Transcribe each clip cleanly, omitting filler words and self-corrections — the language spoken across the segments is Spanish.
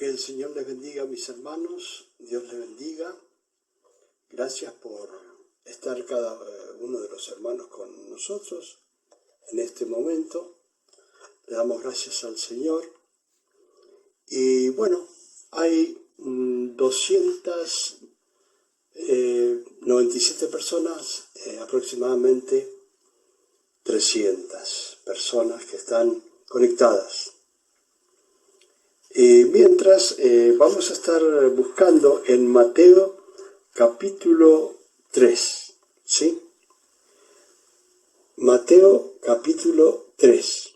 Que el Señor les bendiga, mis hermanos. Dios les bendiga. Gracias por estar cada uno de los hermanos con nosotros en este momento. Le damos gracias al Señor. Y bueno, hay 297 personas, aproximadamente 300 personas que están conectadas. Mientras vamos a estar buscando en Mateo capítulo 3, ¿sí? Mateo capítulo 3.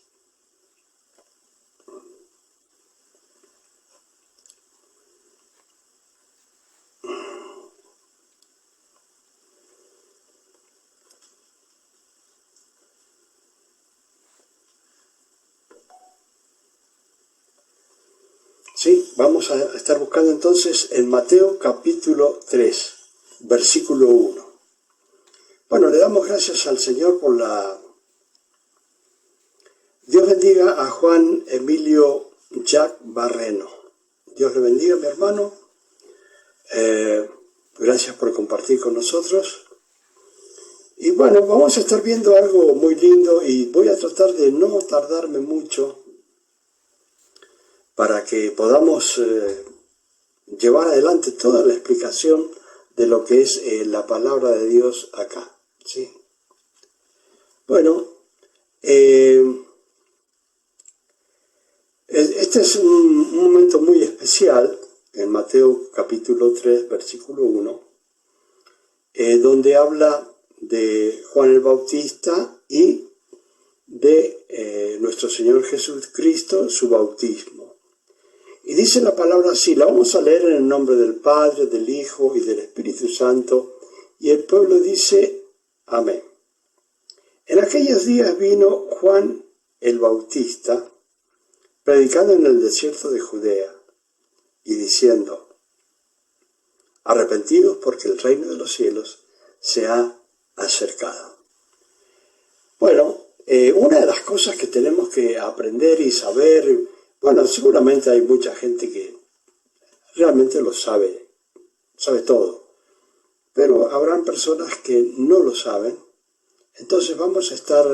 Sí, vamos a estar buscando entonces en Mateo capítulo 3, versículo 1. Bueno, le damos gracias al Señor por la... Dios bendiga a Juan Emilio Jack Barreno. Dios le bendiga, mi hermano. Gracias por compartir con nosotros. Y bueno, vamos a estar viendo algo muy lindo y voy a tratar de no tardarme mucho para que podamos llevar adelante toda la explicación de lo que es la palabra de Dios acá, ¿sí? Bueno, este es un momento muy especial en Mateo capítulo 3, versículo 1, donde habla de Juan el Bautista y de nuestro Señor Jesucristo, su bautismo. Y dice la palabra así, la vamos a leer en el nombre del Padre, del Hijo y del Espíritu Santo, y el pueblo dice, amén. En aquellos días vino Juan el Bautista, predicando en el desierto de Judea, y diciendo, arrepentidos porque el reino de los cielos se ha acercado. Bueno, una de las cosas que tenemos que aprender y saber, bueno, seguramente hay mucha gente que realmente lo sabe todo, pero habrán personas que no lo saben. Entonces vamos a estar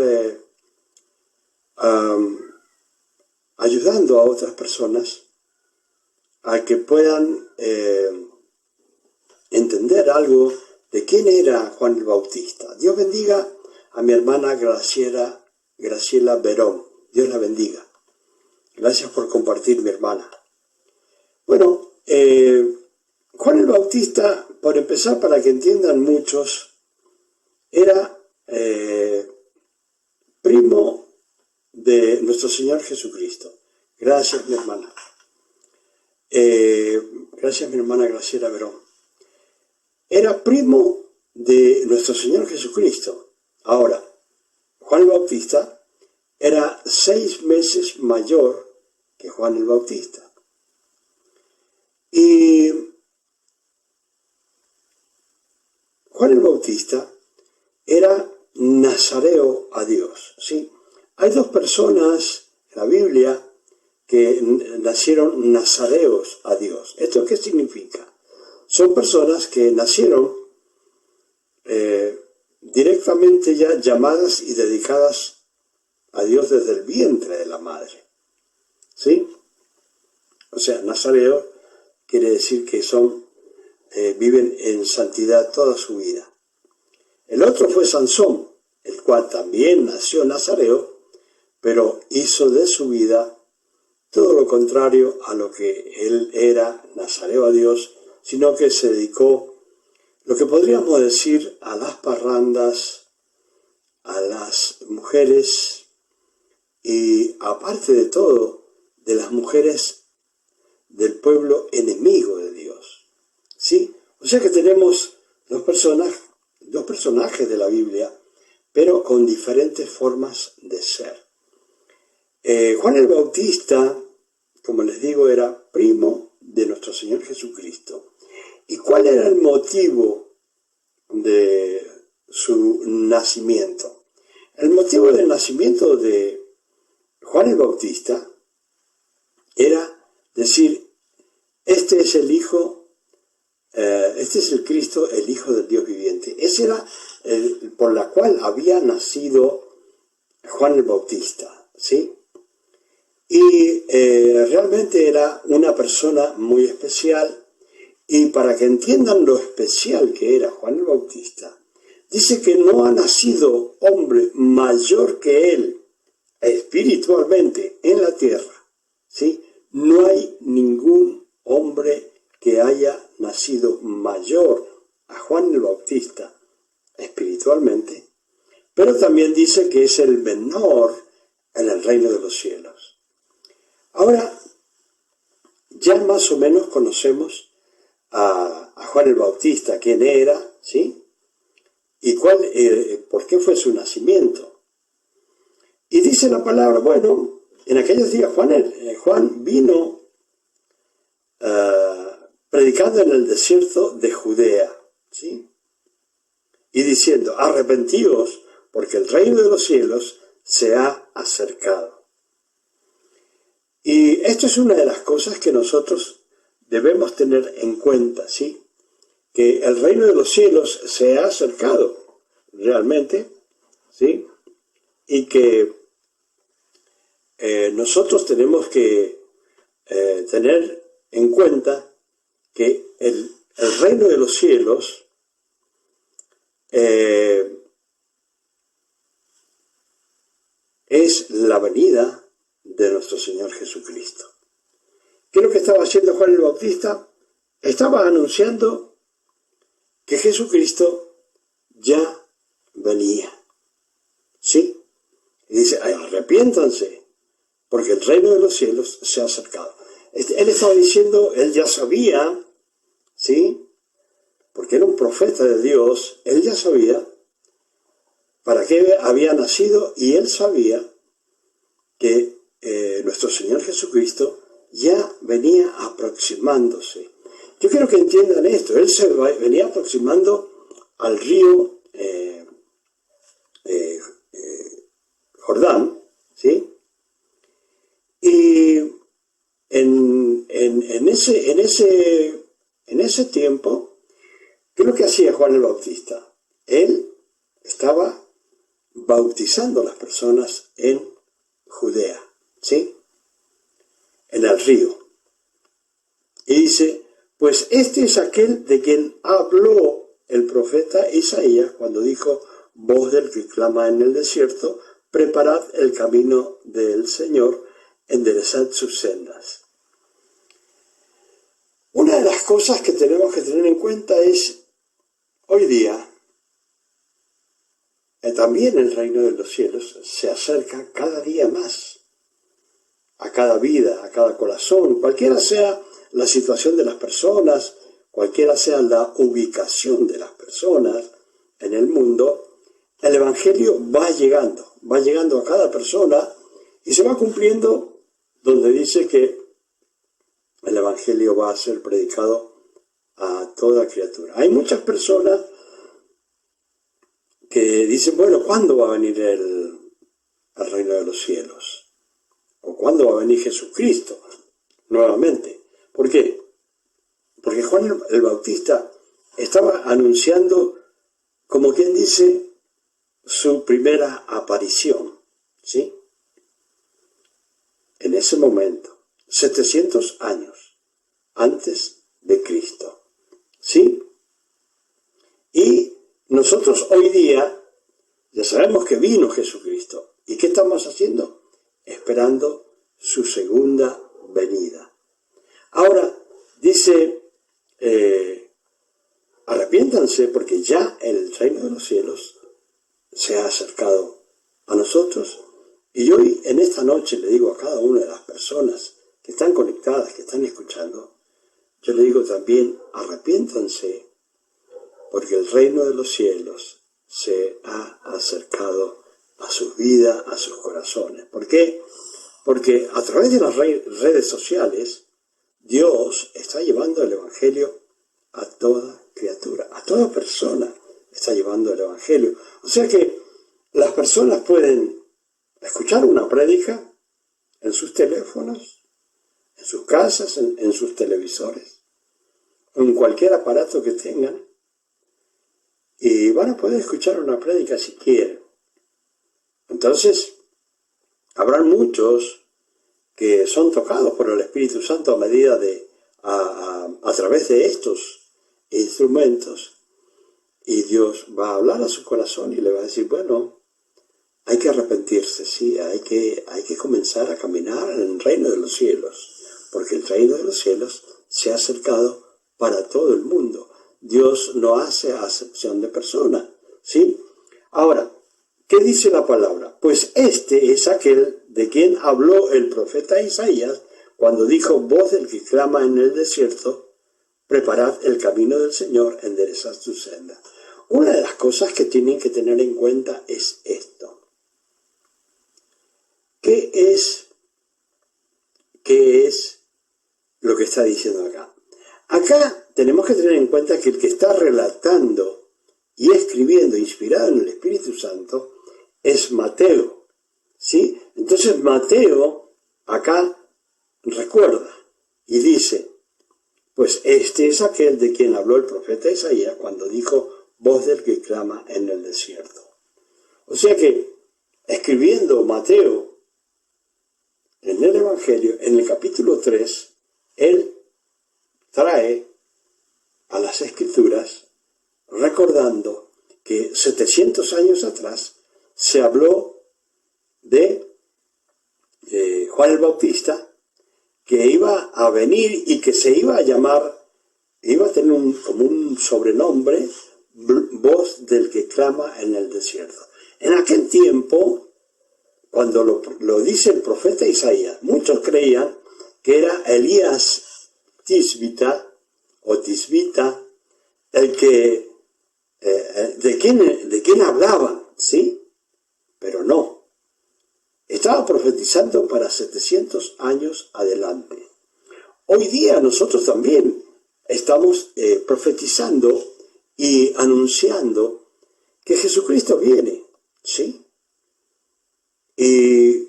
ayudando a otras personas a que puedan entender algo de quién era Juan el Bautista. Dios bendiga a mi hermana Graciela Verón. Dios la bendiga. Gracias por compartir, mi hermana. Bueno, Juan el Bautista, por empezar, para que entiendan muchos, era primo de nuestro Señor Jesucristo. Gracias, mi hermana. Gracias, mi hermana Graciela Verón. Era primo de nuestro Señor Jesucristo. Ahora, Juan el Bautista era 6 meses mayor que Juan el Bautista. Y Juan el Bautista era nazareo a Dios, ¿sí? Hay 2 personas en la Biblia que nacieron nazareos a Dios. ¿Esto qué significa? Son personas que nacieron directamente ya llamadas y dedicadas a Dios desde el vientre de la madre, ¿sí? O sea, nazareo quiere decir que viven en santidad toda su vida. El otro fue Sansón, el cual también nació nazareo, pero hizo de su vida todo lo contrario a lo que él era nazareo a Dios, sino que se dedicó, lo que podríamos decir, a las parrandas, a las mujeres y, aparte de todo, de las mujeres del pueblo enemigo de Dios, ¿sí? O sea que tenemos dos personajes de la Biblia, pero con diferentes formas de ser. Juan el Bautista, como les digo, era primo de nuestro Señor Jesucristo. ¿Y cuál era el motivo de su nacimiento? El motivo del nacimiento de Juan el Bautista era decir, es el Hijo, este es el Cristo, el Hijo del Dios viviente. Ese era por la cual había nacido Juan el Bautista, ¿sí? Y realmente era una persona muy especial, y para que entiendan lo especial que era Juan el Bautista, dice que no ha nacido hombre mayor que él espiritualmente en la tierra, ¿sí? No hay ningún hombre que haya nacido mayor a Juan el Bautista espiritualmente, pero también dice que es el menor en el reino de los cielos. Ahora, ya más o menos conocemos a Juan el Bautista, quién era, ¿sí? Y por qué fue su nacimiento. Y dice la palabra, bueno, en aquellos días Juan vino predicando en el desierto de Judea, ¿sí? Y diciendo, arrepentíos, porque el reino de los cielos se ha acercado. Y esto es una de las cosas que nosotros debemos tener en cuenta, ¿sí? Que el reino de los cielos se ha acercado realmente, ¿sí? Y que nosotros tenemos que tener en cuenta que el reino de los cielos es la venida de nuestro Señor Jesucristo. ¿Qué es lo que estaba haciendo Juan el Bautista? Estaba anunciando que Jesucristo ya venía, ¿sí? Y dice, arrepiéntanse, porque el reino de los cielos se ha acercado. Él estaba diciendo, él ya sabía, ¿sí? Porque era un profeta de Dios, él ya sabía para qué había nacido, y él sabía que nuestro Señor Jesucristo ya venía aproximándose. Yo quiero que entiendan esto, él se venía aproximando al río Jordán, ¿sí? Y en ese tiempo, ¿qué es lo que hacía Juan el Bautista? Él estaba bautizando a las personas en Judea, ¿sí? En el río. Y dice, pues este es aquel de quien habló el profeta Isaías cuando dijo, voz del que clama en el desierto, preparad el camino del Señor, enderezad sus sendas. Una de las cosas que tenemos que tener en cuenta es, hoy día, también el reino de los cielos se acerca cada día más a cada vida, a cada corazón, cualquiera sea la situación de las personas, cualquiera sea la ubicación de las personas en el mundo, el Evangelio va llegando a cada persona y se va cumpliendo donde dice que el Evangelio va a ser predicado a toda criatura. Hay muchas personas que dicen, bueno, ¿cuándo va a venir el reino de los cielos? ¿O cuándo va a venir Jesucristo nuevamente? ¿Por qué? Porque Juan el Bautista estaba anunciando, como quien dice, su primera aparición, ¿sí? En ese momento, 700 años antes de Cristo, ¿sí? Y nosotros hoy día ya sabemos que vino Jesucristo. ¿Y qué estamos haciendo? Esperando su segunda venida. Ahora, dice, arrepiéntanse porque ya el reino de los cielos se ha acercado a nosotros. Y hoy, en esta noche, le digo a cada una de las personas que están conectadas, que están escuchando, yo le digo también, arrepiéntanse porque el reino de los cielos se ha acercado a sus vidas, a sus corazones. ¿Por qué? Porque a través de las redes sociales, Dios está llevando el Evangelio a toda criatura, a toda persona está llevando el Evangelio. O sea que las personas pueden escuchar una prédica en sus teléfonos, en sus casas, en sus televisores, en cualquier aparato que tengan, y van a poder escuchar una prédica si quieren. Entonces, habrán muchos que son tocados por el Espíritu Santo a medida de, a través de estos instrumentos, y Dios va a hablar a su corazón y le va a decir, bueno, hay que arrepentirse, sí, hay que comenzar a caminar en el reino de los cielos, porque el reino de los cielos se ha acercado para todo el mundo. Dios no hace acepción de persona, ¿sí? Ahora, ¿qué dice la palabra? Pues este es aquel de quien habló el profeta Isaías cuando dijo, voz del que clama en el desierto, preparad el camino del Señor, enderezad su senda. Una de las cosas que tienen que tener en cuenta es esto. ¿Qué es lo que está diciendo acá? Acá tenemos que tener en cuenta que el que está relatando y escribiendo, inspirado en el Espíritu Santo, es Mateo, ¿sí? Entonces Mateo acá recuerda y dice, pues este es aquel de quien habló el profeta Isaías cuando dijo, voz del que clama en el desierto. O sea que, escribiendo Mateo en el Evangelio, en el capítulo 3, él trae a las Escrituras recordando que 700 años atrás se habló de Juan el Bautista, que iba a venir y que se iba a llamar, iba a tener como un sobrenombre, voz del que clama en el desierto. En aquel tiempo, cuando lo dice el profeta Isaías, muchos creían que era Elías Tisbita, el que, de quien hablaban, ¿sí? Pero no. Estaba profetizando para 700 años adelante. Hoy día nosotros también estamos profetizando y anunciando que Jesucristo viene, ¿sí? Y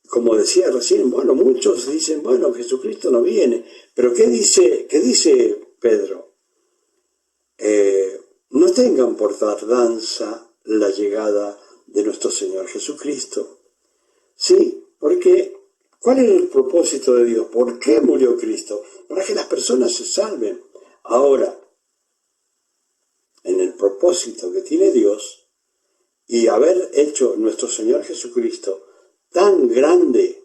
como decía recién, bueno, muchos dicen, bueno, Jesucristo no viene. Pero ¿qué dice Pedro? No tengan por tardanza la llegada de nuestro Señor Jesucristo. Sí, porque ¿cuál es el propósito de Dios? ¿Por qué murió Cristo? Para que las personas se salven. Ahora, en el propósito que tiene Dios y haber hecho nuestro Señor Jesucristo tan grande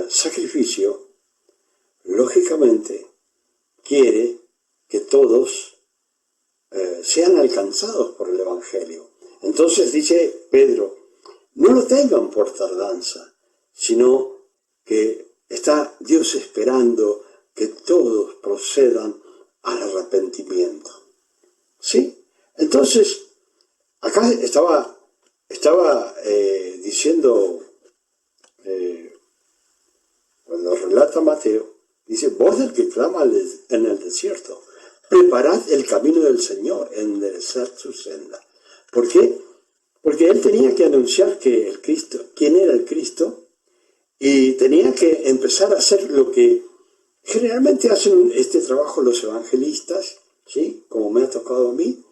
sacrificio, lógicamente quiere que todos sean alcanzados por el Evangelio. Entonces dice Pedro, no lo tengan por tardanza, sino que está Dios esperando que todos procedan al arrepentimiento. ¿Sí? Entonces, acá estaba diciendo, cuando relata Mateo, dice, voz del que clama en el desierto, preparad el camino del Señor, enderezad su senda. ¿Por qué? Porque él tenía que anunciar que el Cristo, quién era el Cristo, y tenía que empezar a hacer lo que generalmente hacen este trabajo los evangelistas, ¿sí? Como me ha tocado a mí,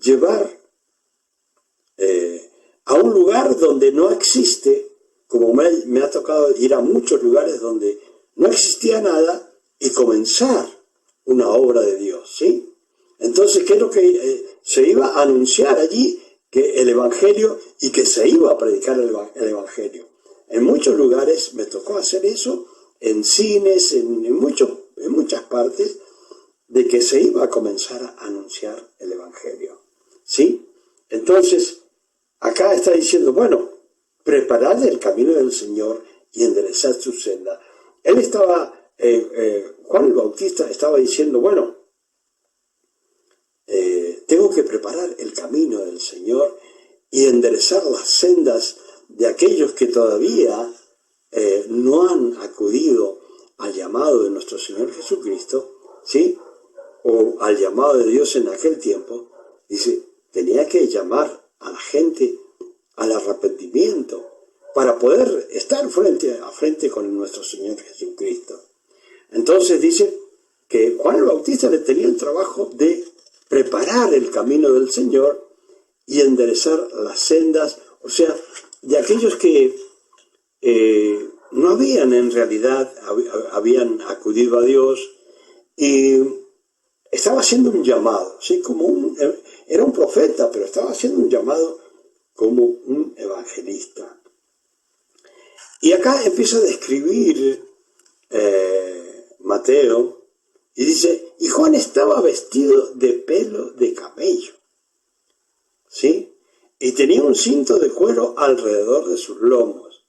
llevar a un lugar donde no existe, como me ha tocado ir a muchos lugares donde no existía nada y comenzar una obra de Dios, ¿sí? Entonces, ¿qué es lo que se iba a anunciar allí? Que el Evangelio, y que se iba a predicar el Evangelio. En muchos lugares me tocó hacer eso, en cines, en muchas partes, de que se iba a comenzar a anunciar el Evangelio, ¿sí? Entonces, acá está diciendo, bueno, preparad el camino del Señor y enderezad su senda. Él estaba, Juan el Bautista estaba diciendo, bueno, tengo que preparar el camino del Señor y enderezar las sendas de aquellos que todavía no han acudido al llamado de nuestro Señor Jesucristo, ¿sí? O al llamado de Dios en aquel tiempo. Dice, tenía que llamar a la gente al arrepentimiento para poder estar frente a frente con nuestro Señor Jesucristo. Entonces dice que Juan el el Bautista le tenía el trabajo de preparar el camino del Señor y enderezar las sendas, o sea, de aquellos que no habían en realidad, habían acudido a Dios y estaba haciendo un llamado, ¿sí? Era un profeta, pero estaba haciendo un llamado como un evangelista. Y acá empieza a describir Mateo y dice, y Juan estaba vestido de pelo de camello, ¿sí? Y tenía un cinto de cuero alrededor de sus lomos,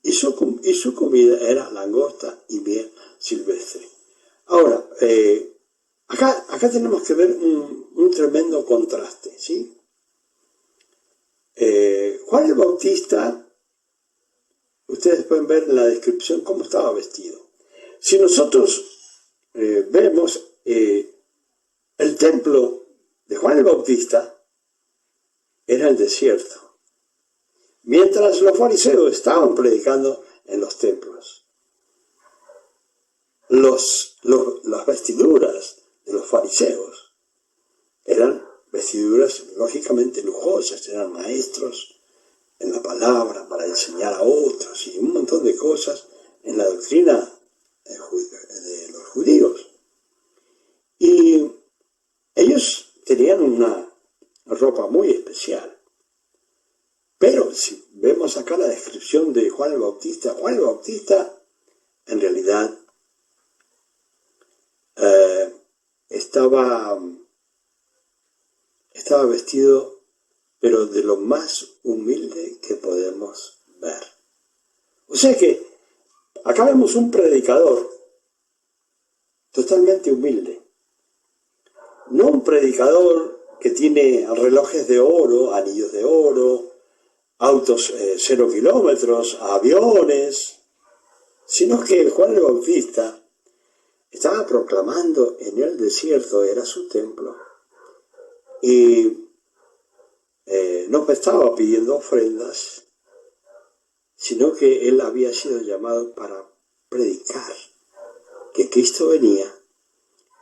y su comida era langosta y miel silvestre. Ahora, acá tenemos que ver un tremendo contraste, ¿sí? Juan el Bautista, ustedes pueden ver en la descripción cómo estaba vestido. Si nosotros vemos el templo de Juan el Bautista, era el desierto, mientras los fariseos estaban predicando en los templos. Las vestiduras de los fariseos eran vestiduras lógicamente lujosas, eran maestros en la palabra para enseñar a otros y un montón de cosas en la doctrina de los judíos. Y ellos tenían una ropa muy especial. Pero si vemos acá la descripción de Juan el Bautista en realidad estaba vestido, pero de lo más humilde que podemos ver. O sea que acá vemos un predicador totalmente humilde. No un predicador que tiene relojes de oro, anillos de oro, autos 0 kilómetros, aviones, sino que Juan el Bautista estaba proclamando en el desierto, era su templo, y no estaba pidiendo ofrendas, sino que él había sido llamado para predicar que Cristo venía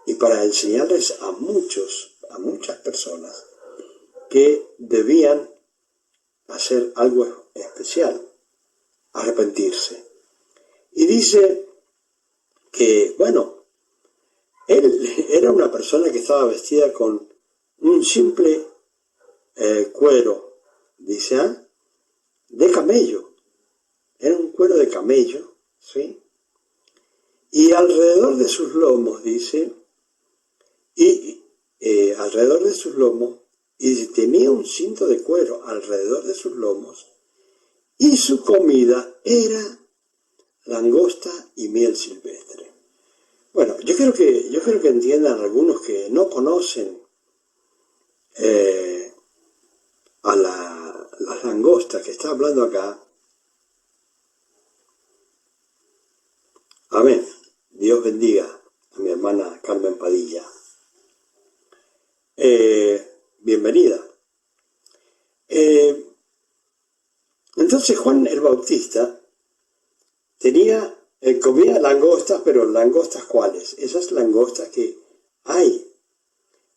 y para enseñarles a muchas personas que debían hacer algo especial, arrepentirse. Y dice que, bueno, él era una persona que estaba vestida con un simple cuero, dice, de camello. Era un cuero de camello, ¿sí? Y alrededor de sus lomos, dice, alrededor de sus lomos, y tenía un cinto de cuero alrededor de sus lomos, y su comida era langosta y miel silvestre. Bueno, yo creo que entiendan algunos que no conocen a las langostas que está hablando acá. Amén. Dios bendiga a mi hermana Carmen Padilla. Bienvenida. Entonces Juan el Bautista comía langostas, pero langostas ¿cuáles? Esas langostas que hay.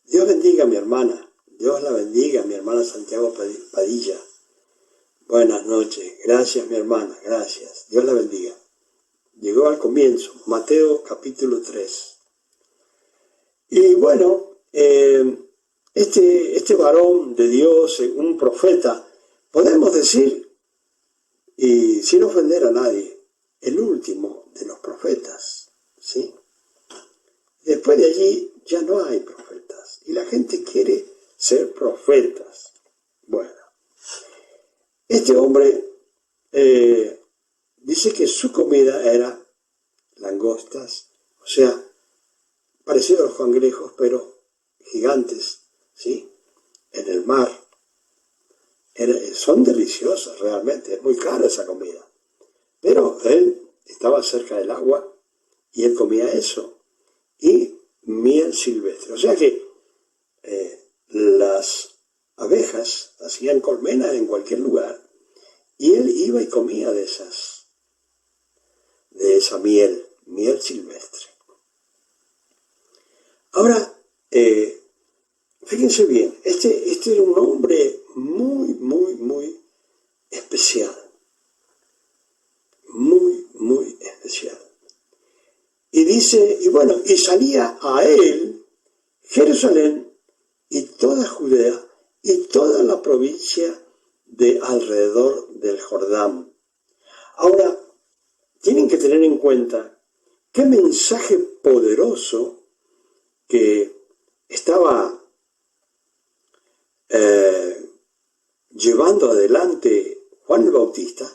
Dios bendiga a mi hermana. Dios la bendiga, mi hermana Santiago Padilla. Buenas noches. Gracias, mi hermana. Gracias. Dios la bendiga. Llegó al comienzo, Mateo capítulo 3. Y bueno, este varón de Dios, un profeta, podemos decir, y sin ofender a nadie, el último de los profetas, ¿sí? Después de allí ya no hay profetas, y la gente quiere ser profetas. Bueno, este hombre dice que su comida era langostas, o sea, parecido a los cangrejos, pero gigantes, ¿sí? En el mar. Son deliciosas realmente, es muy cara esa comida. Pero él estaba cerca del agua y él comía eso. Y miel silvestre. O sea que las abejas hacían colmenas en cualquier lugar y él iba y comía de esa miel silvestre. Ahora, fíjense bien, este era un hombre muy especial. Muy especial. Y dice, y salía a él Jerusalén y toda Judea y toda la provincia de alrededor del Jordán. Ahora, tienen que tener en cuenta qué mensaje poderoso que estaba llevando adelante Juan el Bautista,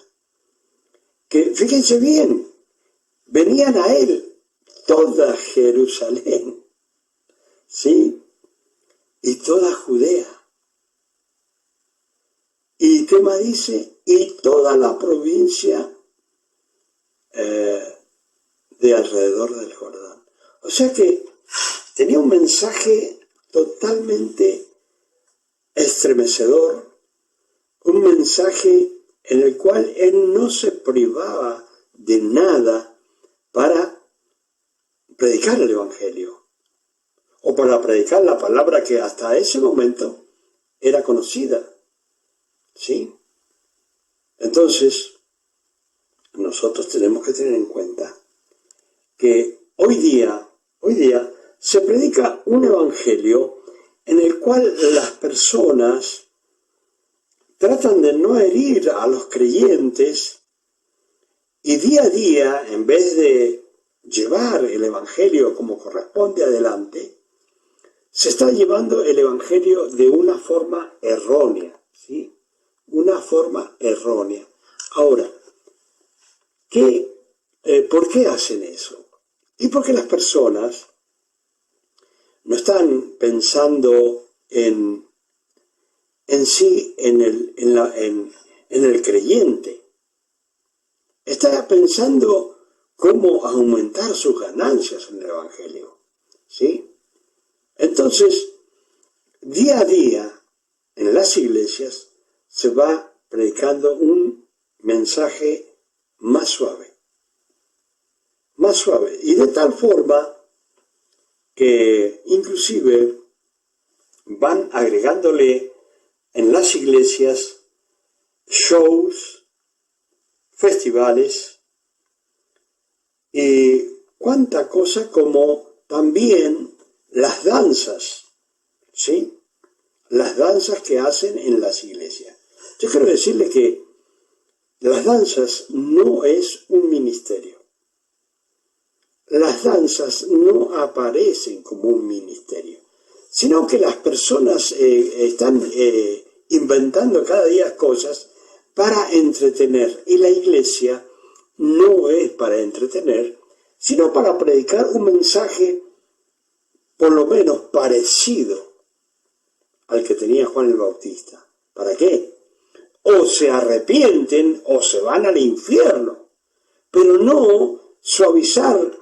que fíjense bien, venían a él toda Jerusalén, ¿sí? Y toda Judea. ¿Y qué más dice? Y toda la provincia de alrededor del Jordán. O sea que tenía un mensaje totalmente estremecedor, un mensaje en el cual él no se privaba de nada para predicar el Evangelio o para predicar la palabra que hasta ese momento era conocida, ¿sí? Entonces, nosotros tenemos que tener en cuenta que hoy día se predica un evangelio en el cual las personas tratan de no herir a los creyentes y día a día, en vez de llevar el evangelio como corresponde adelante, se está llevando el evangelio de una forma errónea, ¿sí? Una forma errónea. Ahora, ¿por qué hacen eso? Y porque las personas no están pensando en sí, en el creyente. Está pensando cómo aumentar sus ganancias en el Evangelio, ¿sí? Entonces, día a día, en las iglesias, se va predicando un mensaje más suave, y de tal forma que inclusive van agregándole en las iglesias shows, festivales y cuánta cosa, como también las danzas, ¿sí? Las danzas que hacen en las iglesias. Yo quiero decirles que las danzas no es un ministerio. Las danzas no aparecen como un ministerio, sino que las personas están inventando cada día cosas para entretener. Y la iglesia no es para entretener, sino para predicar un mensaje por lo menos parecido al que tenía Juan el Bautista. ¿Para qué? O se arrepienten o se van al infierno, pero no suavizar,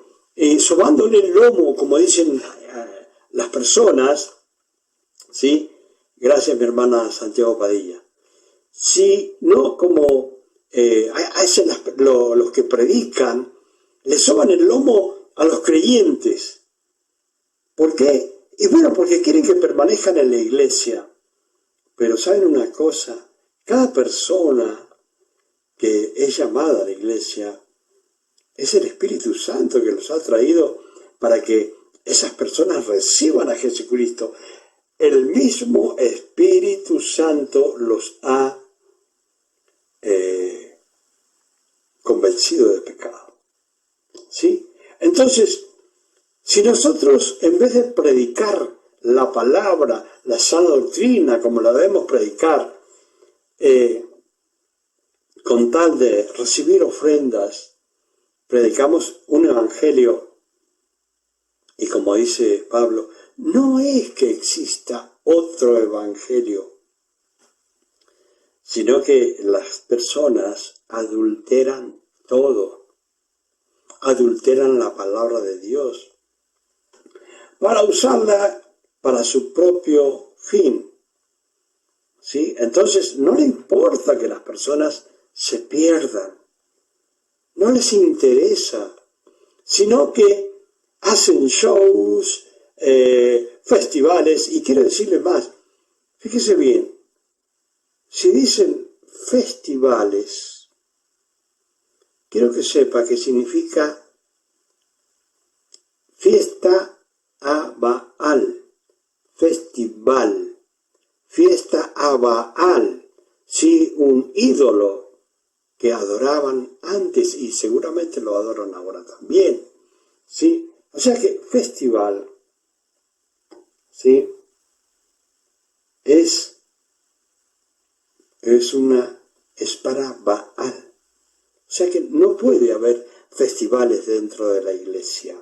sobándole el lomo, como dicen las personas, ¿sí? Gracias, mi hermana Santiago Padilla. Sí, no como los que predican, le soban el lomo a los creyentes. ¿Por qué? Y bueno, porque quieren que permanezcan en la iglesia. Pero ¿saben una cosa? Cada persona que es llamada a la iglesia es el Espíritu Santo que los ha traído para que esas personas reciban a Jesucristo. El mismo Espíritu Santo los ha convencido del pecado, ¿sí? Entonces, si nosotros, en vez de predicar la palabra, la sana doctrina, como la debemos predicar, con tal de recibir ofrendas, predicamos un evangelio, y como dice Pablo, no es que exista otro evangelio, sino que las personas adulteran todo, adulteran la palabra de Dios para usarla para su propio fin, ¿sí? Entonces no le importa que las personas se pierdan, no les interesa, sino que hacen shows, festivales, y quiero decirle más, fíjese bien, si dicen festivales, quiero que sepa que significa fiesta a Baal, festival, fiesta a Baal, sí, un ídolo que adoraban antes y seguramente lo adoran ahora también, sí, o sea que festival, sí, es para Baal, o sea que no puede haber festivales dentro de la iglesia.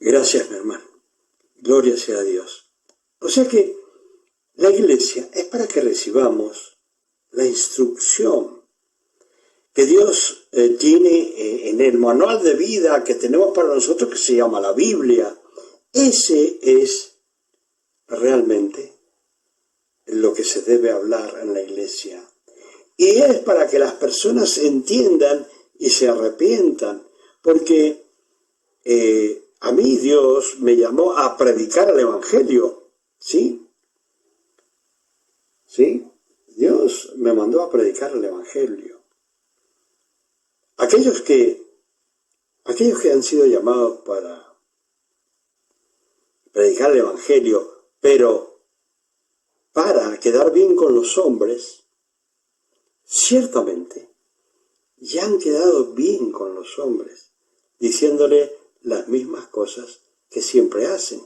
Gracias, mi hermano. Gloria sea a Dios. O sea que la iglesia es para que recibamos la instrucción que Dios tiene en el manual de vida que tenemos para nosotros, que se llama la Biblia. Ese es realmente lo que se debe hablar en la iglesia. Y es para que las personas entiendan y se arrepientan, porque a mí Dios me llamó a predicar el Evangelio, ¿sí? ¿Sí? Dios me mandó a predicar el Evangelio. Aquellos que han sido llamados para predicar el Evangelio, pero para quedar bien con los hombres, ciertamente ya han quedado bien con los hombres, diciéndole las mismas cosas que siempre hacen.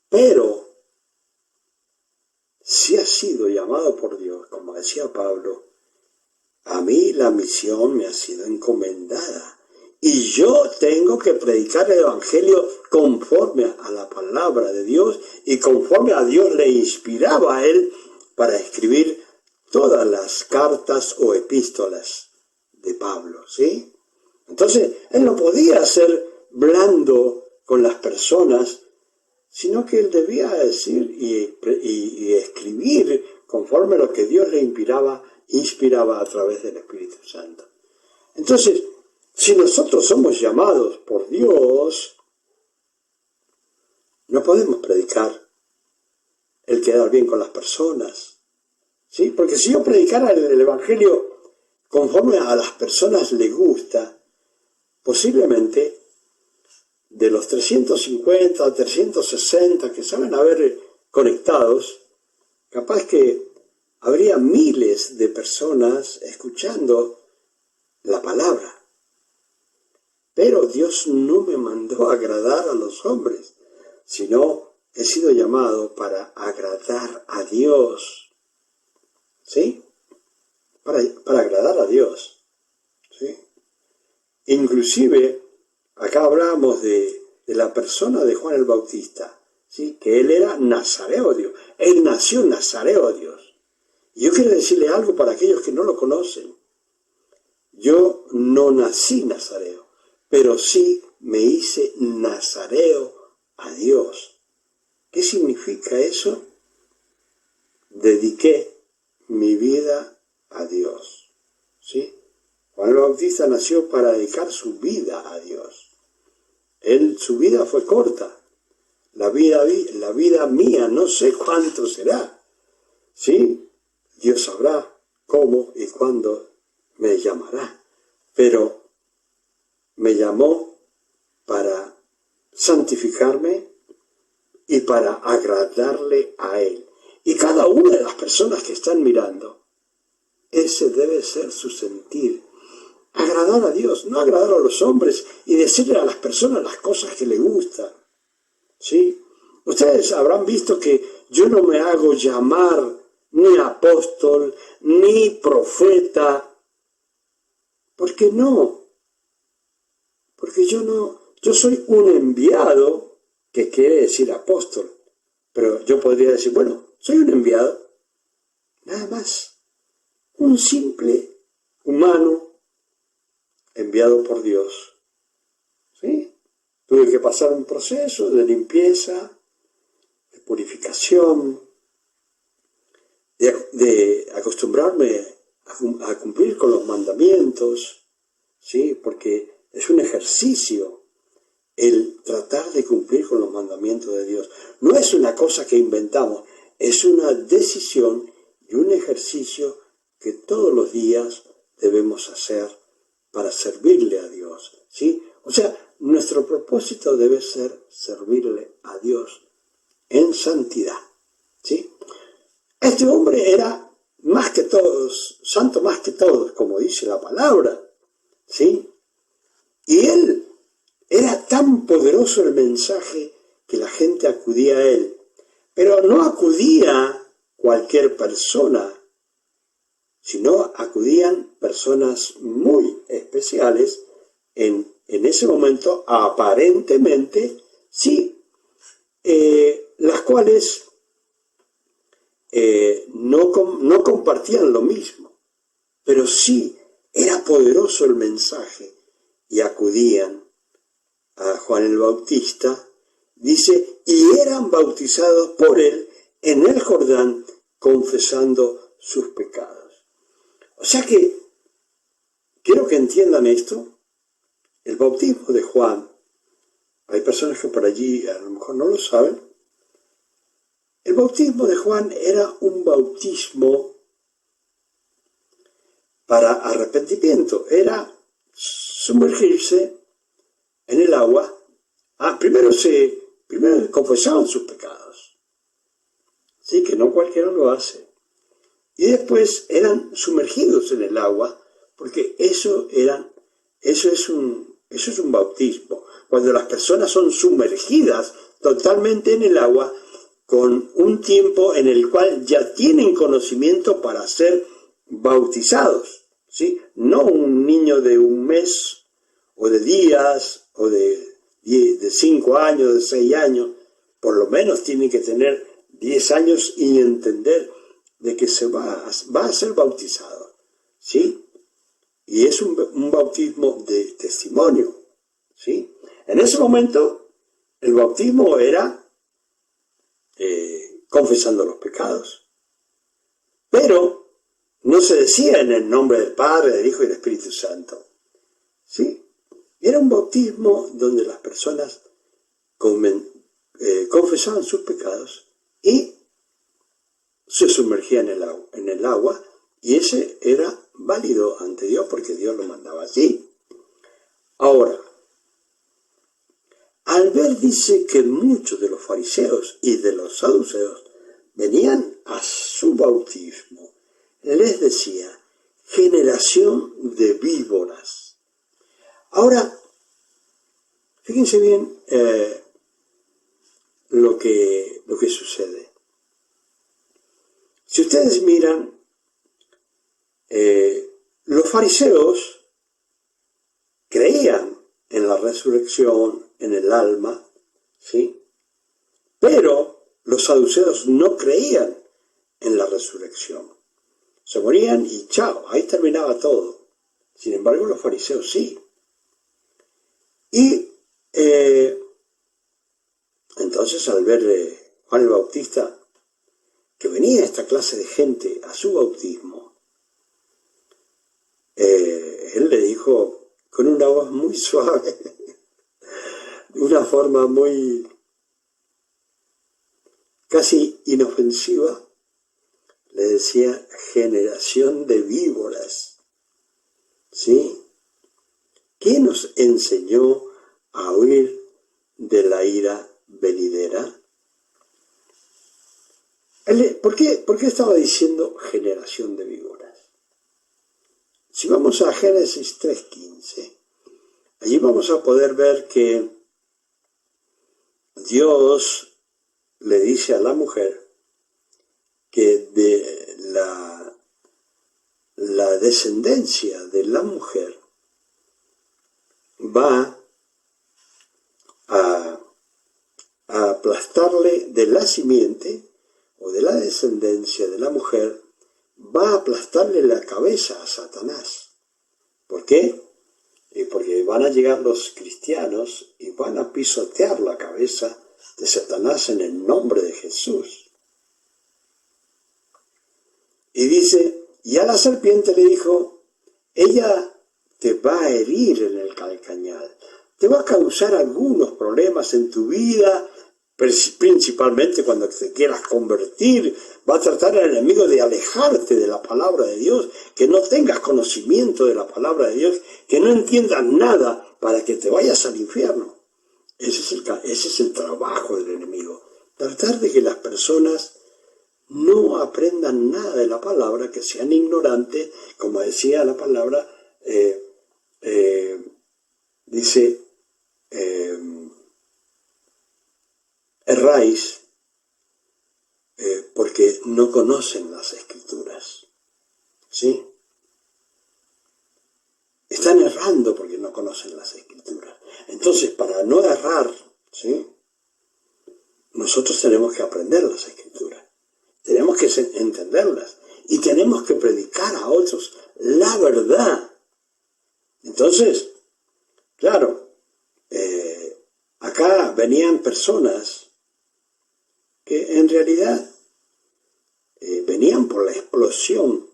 Pero si has sido llamado por Dios, como decía Pablo, a mí la misión me ha sido encomendada y yo tengo que predicar el Evangelio conforme a la palabra de Dios y conforme a Dios le inspiraba a él para escribir todas las cartas o epístolas de Pablo, ¿sí? Entonces, él no podía ser blando con las personas, sino que él debía decir y escribir conforme a lo que Dios le inspiraba a través del Espíritu Santo. Entonces, si nosotros somos llamados por Dios, no podemos predicar el quedar bien con las personas, ¿sí? Porque si yo predicara el Evangelio conforme a las personas les gusta, posiblemente de los 350 o 360 que saben haber conectados, capaz que habría miles de personas escuchando la palabra. Pero Dios no me mandó a agradar a los hombres, sino he sido llamado para agradar a Dios. ¿Sí? Para agradar a Dios. ¿Sí? Inclusive, acá hablamos de la persona de Juan el Bautista, ¿sí? Que él era nazareo Dios. Él nació nazareo Dios. Y yo quiero decirle algo para aquellos que no lo conocen. Yo no nací nazareo, pero sí me hice nazareo a Dios. ¿Qué significa eso? Dediqué mi vida a Dios. ¿Sí? Juan el Bautista nació para dedicar su vida a Dios. Su vida fue corta. La vida mía no sé cuánto será. ¿Sí? Dios sabrá cómo y cuándo me llamará. Pero me llamó para santificarme y para agradarle a Él. Y cada una de las personas que están mirando, ese debe ser su sentir. Agradar a Dios, no agradar a los hombres y decirle a las personas las cosas que les gustan. ¿Sí? Ustedes habrán visto que yo no me hago llamar ni apóstol, ni profeta. ¿Por qué no? Porque yo soy un enviado, que quiere decir apóstol. Pero yo podría decir, bueno, soy un enviado, nada más. Un simple humano enviado por Dios. ¿Sí? Tuve que pasar un proceso de limpieza, de purificación, de acostumbrarme a cumplir con los mandamientos, ¿sí? Porque es un ejercicio el tratar de cumplir con los mandamientos de Dios. No es una cosa que inventamos, es una decisión y un ejercicio que todos los días debemos hacer para servirle a Dios, ¿sí? O sea, nuestro propósito debe ser servirle a Dios en santidad, ¿sí? Este hombre era más que todos, santo más que todos, como dice la palabra, ¿sí? Y él era tan poderoso el mensaje que la gente acudía a él, pero no acudía cualquier persona, sino acudían personas muy especiales en ese momento, aparentemente, sí, las cuales no compartían lo mismo, pero sí era poderoso el mensaje y acudían a Juan el Bautista, dice, y eran bautizados por él en el Jordán, confesando sus pecados. O sea que, quiero que entiendan esto, el bautismo de Juan, hay personas que por allí a lo mejor no lo saben, el bautismo de Juan era un bautismo para arrepentimiento, era sumergirse en el agua. Primero confesaban sus pecados, sí, que no cualquiera lo hace, y después eran sumergidos en el agua, porque eso es un bautismo, cuando las personas son sumergidas totalmente en el agua, con un tiempo en el cual ya tienen conocimiento para ser bautizados, ¿sí? No un niño de un mes, o de días, o de 5 años, de 6 años, por lo menos tiene que tener 10 años y entender de que se va a ser bautizado, ¿sí? Y es un bautismo de testimonio, ¿sí? En ese momento, el bautismo era confesando los pecados, pero no se decía en el nombre del Padre, del Hijo y del Espíritu Santo, ¿sí? Era un bautismo donde las personas confesaban sus pecados y se sumergían en el agua, y ese era válido ante Dios porque Dios lo mandaba así. Ahora, al ver, dice que muchos de los fariseos y de los saduceos venían a su bautismo, les decía, generación de víboras. Ahora, fíjense bien lo que sucede. Si ustedes miran, los fariseos creían en la resurrección, en el alma, ¿sí? Pero los saduceos no creían en la resurrección. Se morían y chao, ahí terminaba todo. Sin embargo, los fariseos sí. Y entonces al ver Juan el Bautista que venía esta clase de gente a su bautismo, él le dijo con una voz muy suave, de una forma muy casi inofensiva, le decía, generación de víboras, ¿sí? ¿Qué nos enseñó a huir de la ira venidera? ¿Por qué estaba diciendo generación de víboras? Si vamos a Génesis 3:15, allí vamos a poder ver que Dios le dice a la mujer que de la descendencia de la mujer va a aplastarle de la simiente o de la descendencia de la mujer, va a aplastarle la cabeza a Satanás. ¿Por qué? Porque van a llegar los cristianos y van a pisotear la cabeza de Satanás en el nombre de Jesús. Y dice, y a la serpiente le dijo, ella te va a herir en el calcañal, te va a causar algunos problemas en tu vida, principalmente cuando te quieras convertir, va a tratar el enemigo de alejarte de la palabra de Dios, que no tengas conocimiento de la palabra de Dios, que no entiendas nada para que te vayas al infierno. Ese es el trabajo del enemigo, tratar de que las personas no aprendan nada de la palabra, que sean ignorantes, como decía la palabra, dice, erráis porque no conocen las Escrituras, ¿sí? Están errando porque no conocen las Escrituras. Entonces, para no errar, ¿sí?, nosotros tenemos que aprender las Escrituras, tenemos que entenderlas y tenemos que predicar a otros la verdad. Entonces, claro, acá venían personas que en realidad venían por la explosión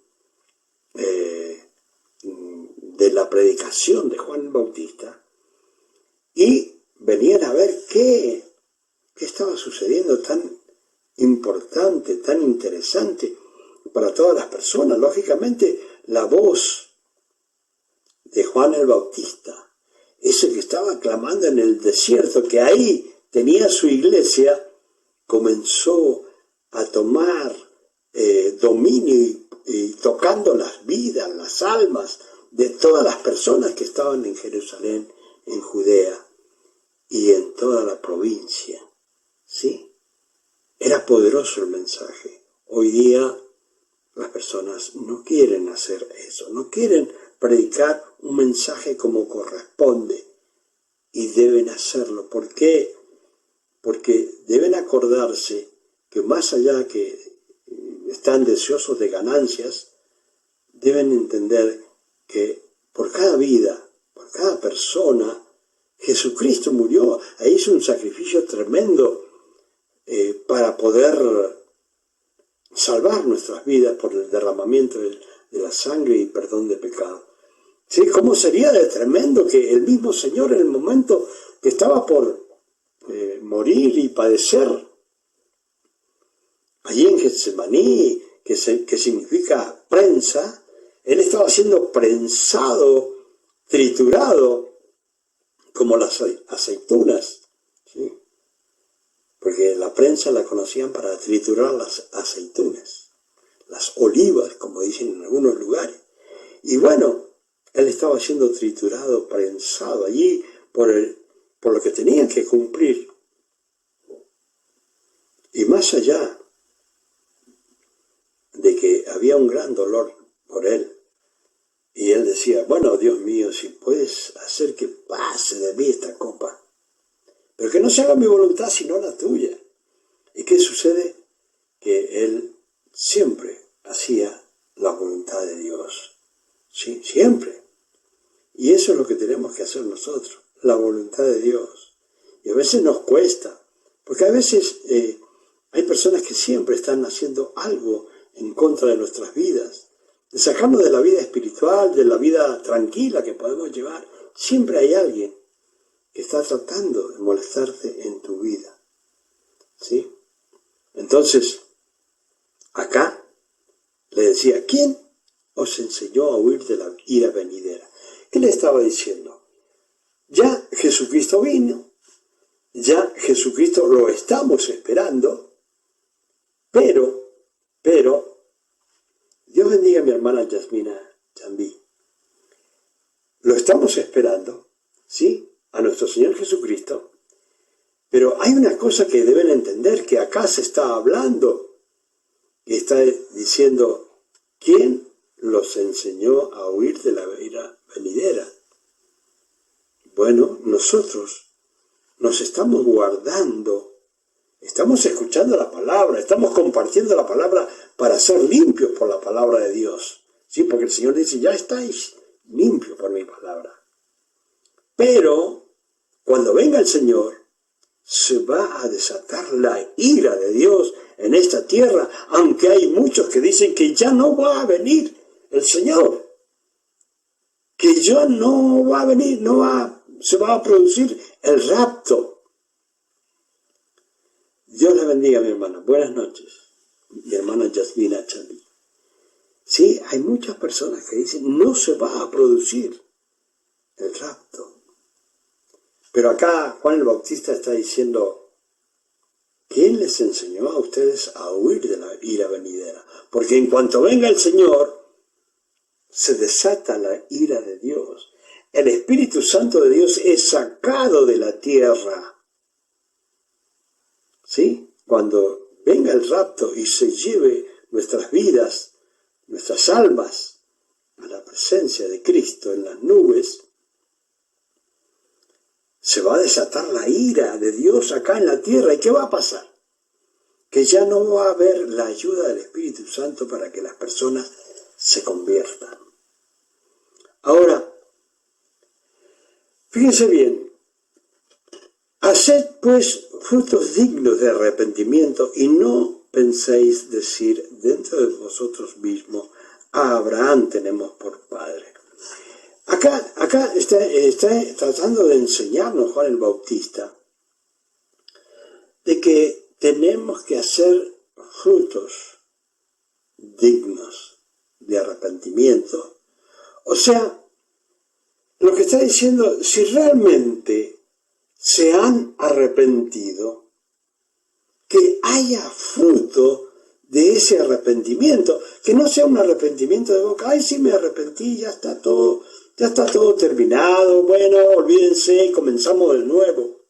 de la predicación de Juan el Bautista y venían a ver qué estaba sucediendo tan importante, tan interesante para todas las personas. Lógicamente, la voz de Juan el Bautista, ese que estaba clamando en el desierto, que ahí tenía su iglesia, comenzó a tomar dominio y tocando las vidas, las almas de todas las personas que estaban en Jerusalén, en Judea y en toda la provincia, ¿sí? Era poderoso el mensaje. Hoy día las personas no quieren hacer eso, no quieren predicar un mensaje como corresponde y deben hacerlo. ¿Por qué? Porque deben acordarse que más allá que están deseosos de ganancias, deben entender que por cada vida, por cada persona, Jesucristo murió, e hizo un sacrificio tremendo para poder salvar nuestras vidas por el derramamiento de la sangre y perdón de pecado. ¿Sí? ¿Cómo sería de tremendo que el mismo Señor, en el momento que estaba por morir y padecer, allí en Getsemaní, que significa prensa, Él estaba siendo prensado, triturado, como las aceitunas, ¿sí? Porque la prensa la conocían para triturar las aceitunas, las olivas, como dicen en algunos lugares. Y bueno, Él estaba siendo triturado, prensado allí por lo que tenían que cumplir. Y más allá de que había un gran dolor por Él, y Él decía, bueno, Dios mío, si puedes hacer que pase de mí esta copa, pero que no se haga mi voluntad sino la tuya. ¿Y qué sucede? Que Él siempre hacía la voluntad de Dios. Sí, siempre. Y eso es lo que tenemos que hacer nosotros, la voluntad de Dios. Y a veces nos cuesta, porque a veces hay personas que siempre están haciendo algo en contra de nuestras vidas, de sacarnos de la vida espiritual, de la vida tranquila que podemos llevar. Siempre hay alguien que está tratando de molestarte en tu vida, ¿sí? Entonces, acá le decía, ¿quién os enseñó a huir de la ira venidera? ¿Qué le estaba diciendo? Ya Jesucristo vino, ya Jesucristo lo estamos esperando, pero, Dios bendiga a mi hermana Yasmina Chambí. Lo estamos esperando, ¿sí?, a nuestro Señor Jesucristo, pero hay una cosa que deben entender, que acá se está hablando, que está diciendo, ¿quién los enseñó a huir de la ira venidera? Bueno, nosotros nos estamos guardando, estamos escuchando la palabra, estamos compartiendo la palabra para ser limpios por la palabra de Dios, ¿sí? Porque el Señor dice, ya estáis limpios por mi palabra. Pero cuando venga el Señor, se va a desatar la ira de Dios en esta tierra, aunque hay muchos que dicen que ya no va a venir el Señor. que ya no va a venir, se va a producir el rapto. Dios le bendiga, mi hermana. Buenas noches. Mi hermana Yasmina Chandi. Sí, hay muchas personas que dicen, no se va a producir el rapto. Pero acá Juan el Bautista está diciendo, ¿quién les enseñó a ustedes a huir de la ira venidera? Porque en cuanto venga el Señor, se desata la ira de Dios. El Espíritu Santo de Dios es sacado de la tierra. ¿Sí? Cuando venga el rapto y se lleve nuestras vidas, nuestras almas, a la presencia de Cristo en las nubes, se va a desatar la ira de Dios acá en la tierra. ¿Y qué va a pasar? Que ya no va a haber la ayuda del Espíritu Santo para que las personas se conviertan. Ahora, fíjense bien, haced pues frutos dignos de arrepentimiento y no penséis decir dentro de vosotros mismos, a Abraham tenemos por padre. Acá está tratando de enseñarnos Juan el Bautista de que tenemos que hacer frutos dignos de arrepentimiento. O sea, lo que está diciendo, si realmente se han arrepentido, que haya fruto de ese arrepentimiento, que no sea un arrepentimiento de boca, ay, sí me arrepentí, ya está todo terminado, bueno, olvídense, comenzamos de nuevo.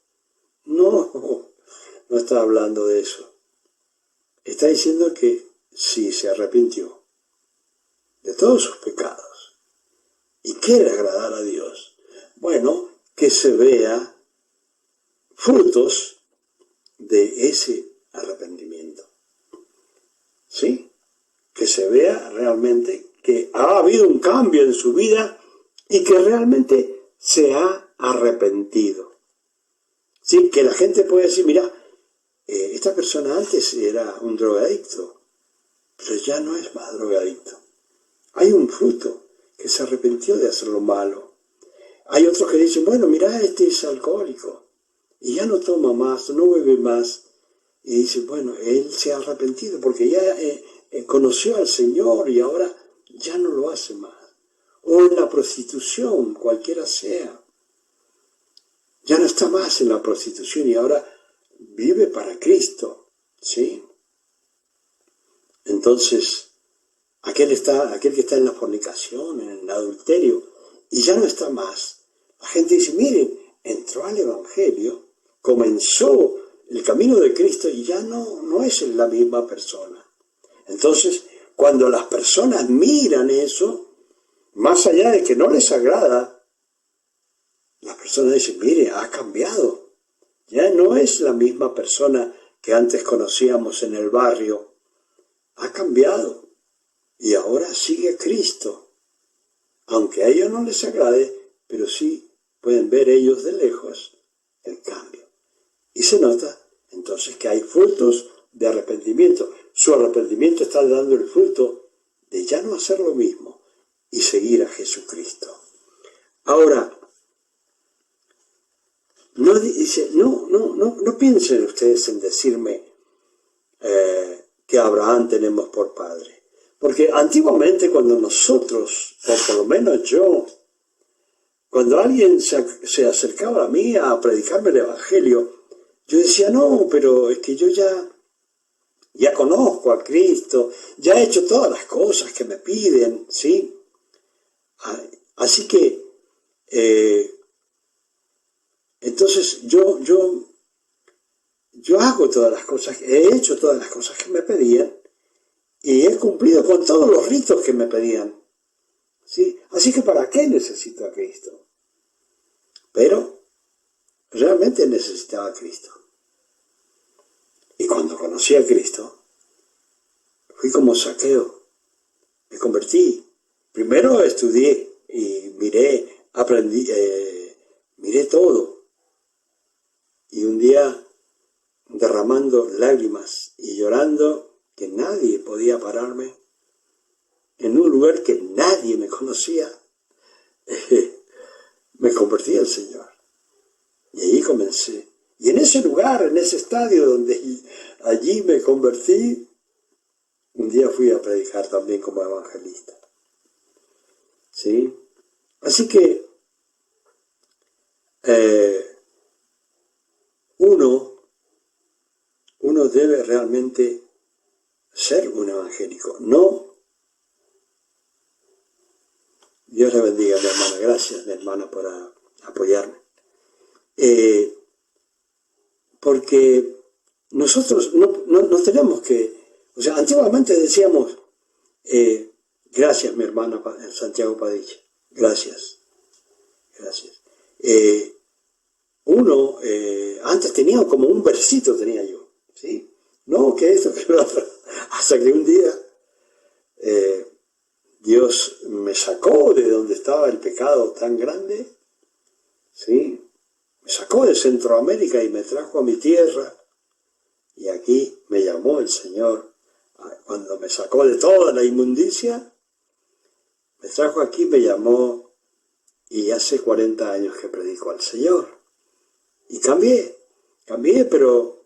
No está hablando de eso. Está diciendo que sí se arrepintió de todos sus pecados y quiere agradar a Dios. Bueno, que se vea frutos de ese arrepentimiento. ¿Sí? Que se vea realmente que ha habido un cambio en su vida y que realmente se ha arrepentido. ¿Sí? Que la gente puede decir, mira, esta persona antes era un drogadicto, pero ya no es más drogadicto. Hay un fruto que se arrepintió de hacer lo malo. Hay otros que dicen, bueno, mira, este es alcohólico y ya no toma más, no bebe más. Y dicen, bueno, él se ha arrepentido porque ya conoció al Señor y ahora ya no lo hace más. O en la prostitución, cualquiera sea. Ya no está más en la prostitución y ahora vive para Cristo, ¿sí? Entonces, aquel que está en la fornicación, en el adulterio, y ya no está más. La gente dice, miren, entró al Evangelio, comenzó el camino de Cristo y ya no es la misma persona. Entonces, cuando las personas miran eso, más allá de que no les agrada, las personas dicen, mire, ha cambiado. Ya no es la misma persona que antes conocíamos en el barrio. Ha cambiado. Y ahora sigue Cristo. Aunque a ellos no les agrade, pero sí pueden ver ellos de lejos el cambio. Y se nota entonces que hay frutos de arrepentimiento. Su arrepentimiento está dando el fruto de ya no hacer lo mismo y seguir a Jesucristo. Ahora, no piensen ustedes en decirme que Abraham tenemos por padre. Porque antiguamente cuando nosotros, o por lo menos yo, cuando alguien se acercaba a mí a predicarme el Evangelio, yo decía, no, pero es que yo ya conozco a Cristo, ya he hecho todas las cosas que me piden, ¿sí? Así que, entonces yo hago todas las cosas, he hecho todas las cosas que me pedían y he cumplido con todos los ritos que me pedían, ¿sí? Así que ¿para qué necesito a Cristo? Pero realmente necesitaba a Cristo. Y cuando conocí a Cristo, fui como Zaqueo, me convertí. Primero estudié y aprendí, miré todo. Y un día, derramando lágrimas y llorando, que nadie podía pararme, en un lugar que nadie me conocía, me convertí al Señor. Y ahí comencé. Y en ese lugar, en ese estadio donde allí me convertí, un día fui a predicar también como evangelista. ¿Sí? Así que uno debe realmente ser un evangélico. No. Dios le bendiga, mi hermana. Gracias, mi hermana, por apoyarme. Porque nosotros no tenemos que... O sea, antiguamente decíamos, gracias, mi hermana Santiago Padilla. Gracias. Antes tenía como un versito, tenía yo. ¿Sí? No, que esto, que lo otro. Hasta que un día Dios me sacó de donde estaba el pecado tan grande. ¿Sí? Me sacó de Centroamérica y me trajo a mi tierra. Y aquí me llamó el Señor. Cuando me sacó de toda la inmundicia, me trajo aquí, me llamó. Y hace 40 años que predico al Señor. Y cambié, pero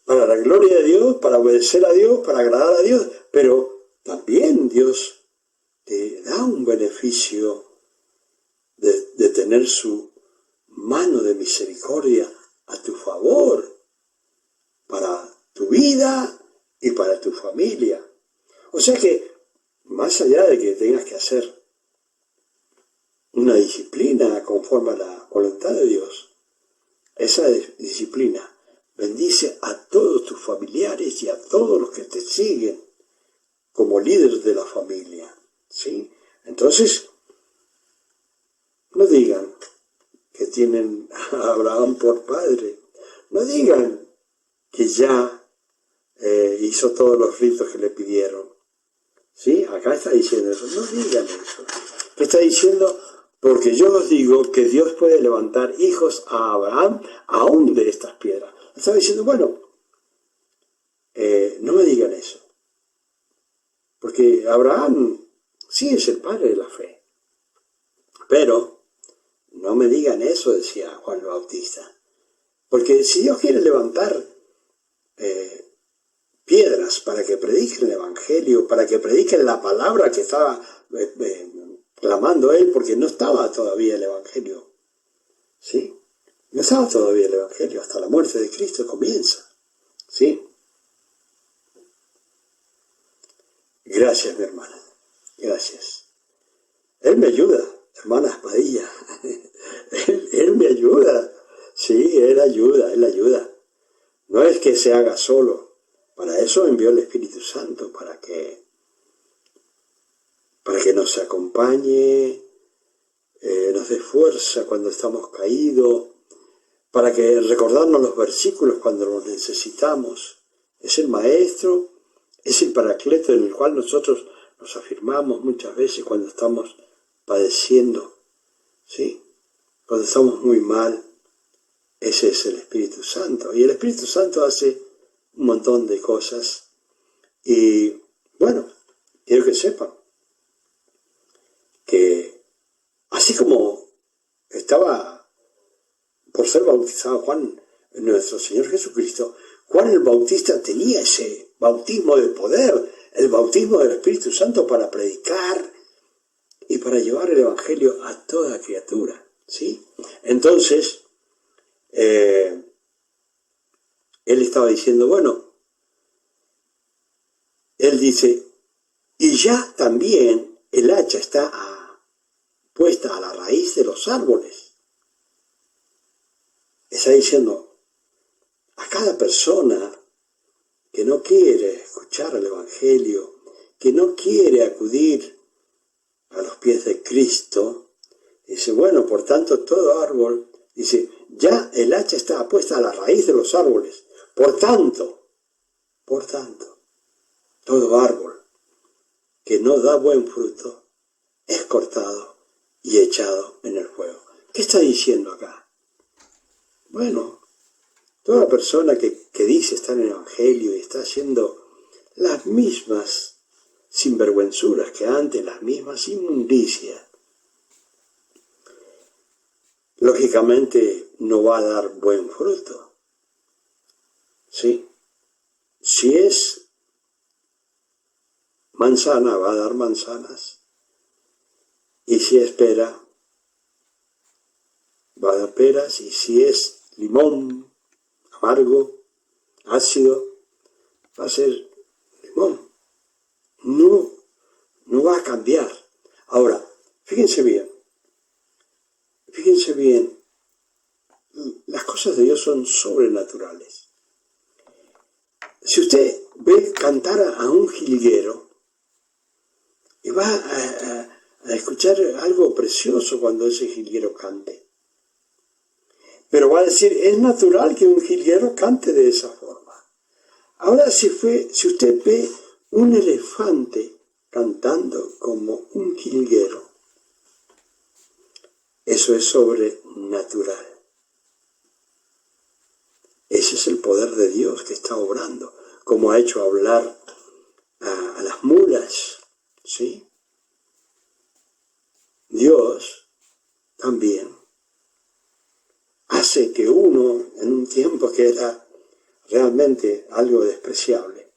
para la gloria de Dios, para obedecer a Dios, para agradar a Dios. Pero también Dios te da un beneficio de tener su mano de misericordia a tu favor, para tu vida y para tu familia. O sea que, más allá de que tengas que hacer una disciplina conforme a la voluntad de Dios, esa disciplina bendice a todos tus familiares y a todos los que te siguen como líderes de la familia. ¿Sí? Entonces, no digan que tienen a Abraham por padre. No digan que ya hizo todos los ritos que le pidieron. ¿Sí? Acá está diciendo eso. No digan eso. ¿Qué está diciendo? Porque yo os digo que Dios puede levantar hijos a Abraham aún de estas piedras. Está diciendo, bueno, no me digan eso. Porque Abraham sí es el padre de la fe. Pero no me digan eso, decía Juan el Bautista. Porque si Dios quiere levantar piedras para que prediquen el Evangelio, para que prediquen la palabra que estaba clamando él, porque no estaba todavía el Evangelio. ¿Sí? No estaba todavía el Evangelio, hasta la muerte de Cristo comienza. ¿Sí? Gracias, mi hermana. Gracias. Él me ayuda, hermana Padilla. él me ayuda. Sí, Él ayuda. No es que se haga solo. Para eso envió el Espíritu Santo, para que nos acompañe, nos dé fuerza cuando estamos caídos, para que recordarnos los versículos cuando los necesitamos. Es el Maestro, es el Paracleto en el cual nosotros nos afirmamos muchas veces cuando estamos padeciendo, ¿sí? Cuando estamos muy mal. Ese es el Espíritu Santo. Y el Espíritu Santo hace un montón de cosas. Y bueno, quiero que sepan que así como estaba por ser bautizado Juan, nuestro Señor Jesucristo, Juan el Bautista tenía ese bautismo de poder, el bautismo del Espíritu Santo para predicar y para llevar el Evangelio a toda criatura, ¿sí? Entonces, él estaba diciendo, bueno, él dice, y ya también el hacha está puesta a la raíz de los árboles. Está diciendo, a cada persona que no quiere escuchar el Evangelio, que no quiere acudir a los pies de Cristo, dice, bueno, por tanto, todo árbol, dice, ya el hacha está puesta a la raíz de los árboles. Por tanto, todo árbol que no da buen fruto es cortado y echado en el fuego. ¿Qué está diciendo acá? Bueno, toda persona que dice estar en el Evangelio y está haciendo las mismas sinvergüenzuras que antes, las mismas inmundicias, lógicamente no va a dar buen fruto. ¿Sí? Si es manzana, va a dar manzanas. Y si es pera, va a dar peras. Y si es limón, amargo, ácido, va a ser limón. No va a cambiar. Ahora, fíjense bien, las cosas de Dios son sobrenaturales. Si usted ve cantar a un jilguero, y va a escuchar algo precioso cuando ese jilguero cante. Pero va a decir, es natural que un jilguero cante de esa forma. Ahora, si usted ve un elefante cantando como un jilguero, eso es sobrenatural. Ese es el poder de Dios que está obrando, como ha hecho hablar a las mulas, ¿sí? Dios también hace que uno, en un tiempo que era realmente algo despreciable,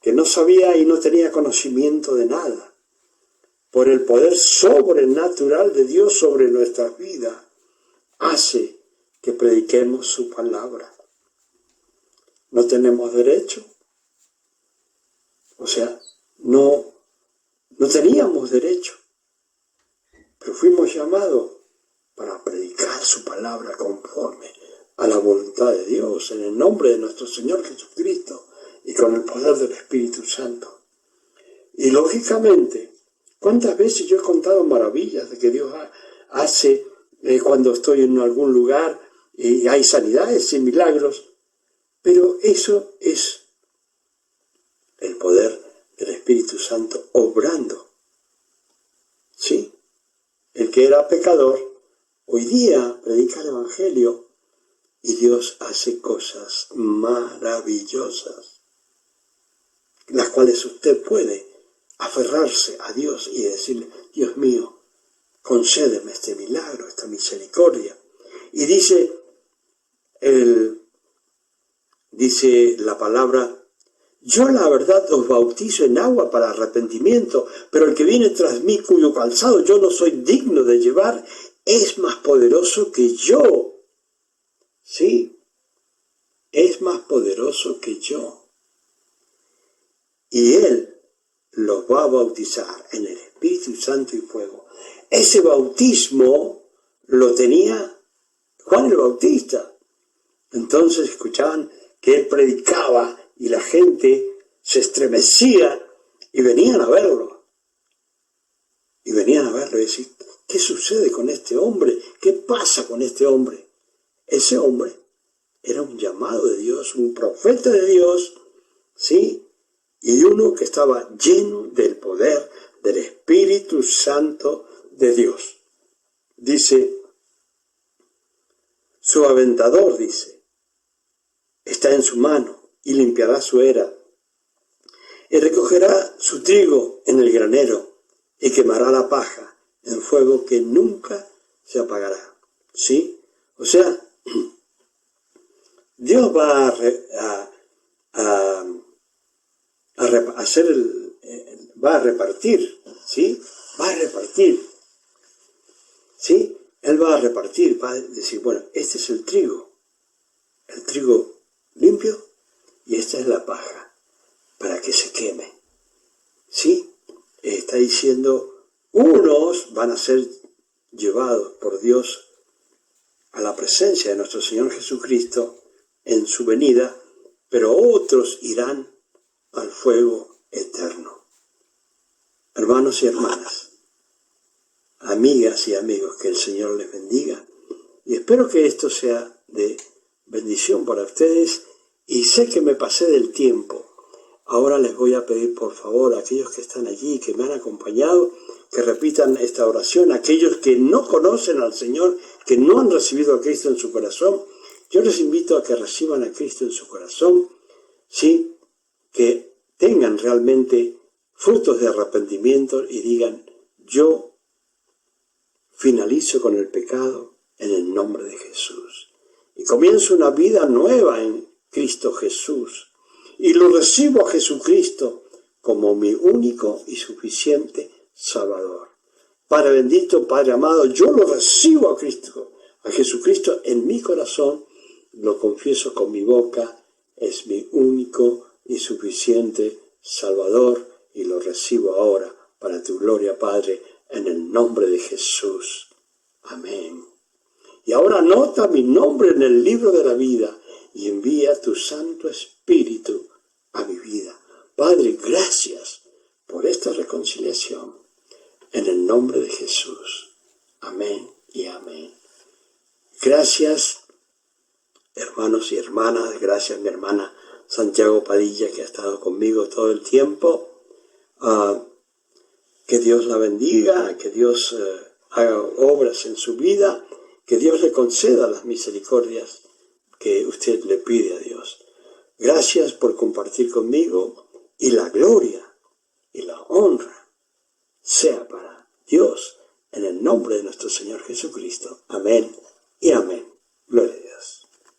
que no sabía y no tenía conocimiento de nada, por el poder sobrenatural de Dios sobre nuestras vidas, hace que prediquemos su palabra. No tenemos derecho, o sea, no teníamos derecho, pero fuimos llamados para predicar su palabra conforme a la voluntad de Dios, en el nombre de nuestro Señor Jesucristo y con el poder del Espíritu Santo. Y lógicamente, ¿cuántas veces yo he contado maravillas de que Dios hace cuando estoy en algún lugar y hay sanidades y milagros? Pero eso es el poder del Espíritu Santo obrando. ¿Sí? El que era pecador, hoy día predica el Evangelio y Dios hace cosas maravillosas, las cuales usted puede aferrarse a Dios y decirle, Dios mío, concédeme este milagro, esta misericordia. Y dice la palabra, yo la verdad os bautizo en agua para arrepentimiento, pero el que viene tras mí, cuyo calzado yo no soy digno de llevar, es más poderoso que yo. Sí, es más poderoso que yo. Y Él los va a bautizar en el Espíritu Santo y fuego. Ese bautismo lo tenía Juan el Bautista. Entonces escuchaban que Él predicaba y la gente se estremecía y venían a verlo. Y venían a verlo y decir, ¿qué sucede con este hombre? ¿Qué pasa con este hombre? Ese hombre era un llamado de Dios, un profeta de Dios, ¿sí? Y uno que estaba lleno del poder del Espíritu Santo de Dios. Dice, su aventador, dice, está en su mano y limpiará su era. Y recogerá su trigo en el granero y quemará la paja en fuego que nunca se apagará. ¿Sí? O sea, Dios va va a repartir, ¿sí? Va a repartir, ¿sí? Él va a repartir, va a decir, bueno, este es el trigo limpio y esta es la paja para que se queme, ¿sí? Está diciendo, unos van a ser llevados por Dios a la presencia de nuestro Señor Jesucristo en su venida, pero otros irán al fuego eterno. Hermanos y hermanas, amigas y amigos, que el Señor les bendiga y espero que esto sea de bendición para ustedes y sé que me pasé del tiempo. Ahora les voy a pedir por favor a aquellos que están allí, que me han acompañado, que repitan esta oración. Aquellos que no conocen al Señor, que no han recibido a Cristo en su corazón, yo les invito a que reciban a Cristo en su corazón, ¿sí? Que tengan realmente frutos de arrepentimiento y digan, yo finalizo con el pecado, en el nombre de Jesús. Y comienzo una vida nueva en Cristo Jesús. Y lo recibo a Jesucristo como mi único y suficiente Salvador. Padre bendito, Padre amado, yo lo recibo a Cristo, a Jesucristo en mi corazón, lo confieso con mi boca, es mi único y suficiente Salvador, y lo recibo ahora para tu gloria, Padre, en el nombre de Jesús. Amén. Y ahora anota mi nombre en el libro de la vida y envía tu Santo Espíritu a mi vida. Padre, gracias por esta reconciliación. En el nombre de Jesús. Amén y amén. Gracias, hermanos y hermanas. Gracias, mi hermana Santiago Padilla, que ha estado conmigo todo el tiempo. Que Dios la bendiga, que Dios haga obras en su vida, que Dios le conceda las misericordias que usted le pide a Dios. Gracias por compartir conmigo, y la gloria y la honra sea para Dios, en el nombre de nuestro Señor Jesucristo. Amén y amén.